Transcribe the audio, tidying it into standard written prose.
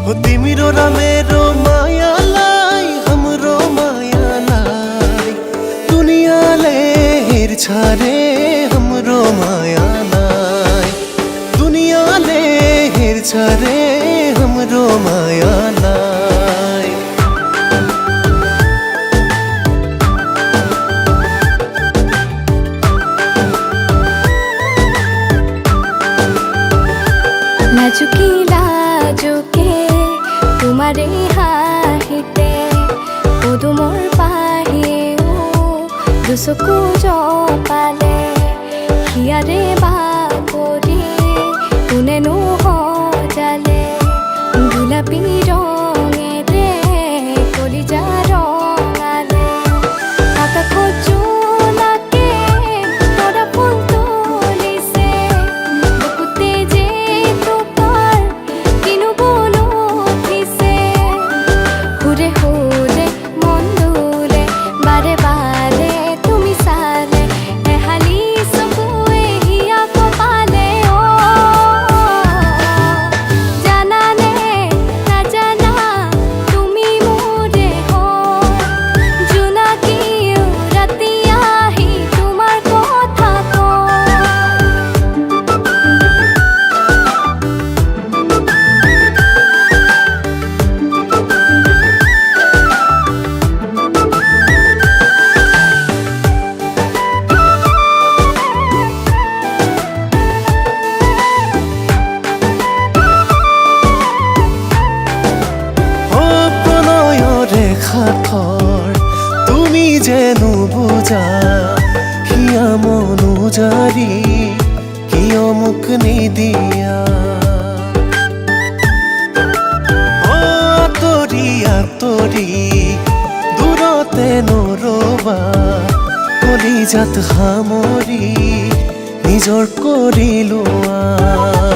हो तिम्रो र मेरो मायालाई हाम्रो मायालाई दुनियाँले हेर्छ रे हाम्रो मायालाई दुनियाँले हेर्छ रे हाम्रो मायालाई লাজুকি লাজুকে তোমাৰে হাঁহিতে পদুমৰ পাহিও দুচকু জপালে হিয়াৰে বাকৰি কোনেনো সজালে গোলাপী ৰঙেৰে কলিজা ৰঙালে আকাশত জোনাকে তৰা ফুল তুলিছে বুকুতে যে তোমাৰ কিনো বল উঠিছে সুৰে সুৰে মন দূৰে বাৰে বাৰে তুমি চালে এহালি চকুৱে হিয়া কপালে জানানে নাজানা তুমি মোৰে জোনাকীও ৰাতি আহি তোমাৰ কথা কয় খাথৰ তুমি যেনো বুজা হিয়া মনো জাৰি কিয় মোক নিদিয়া আঁতৰি আঁতৰি দূৰতে নৰবা কলিজাত সামৰি নিজৰ কৰি লোৱা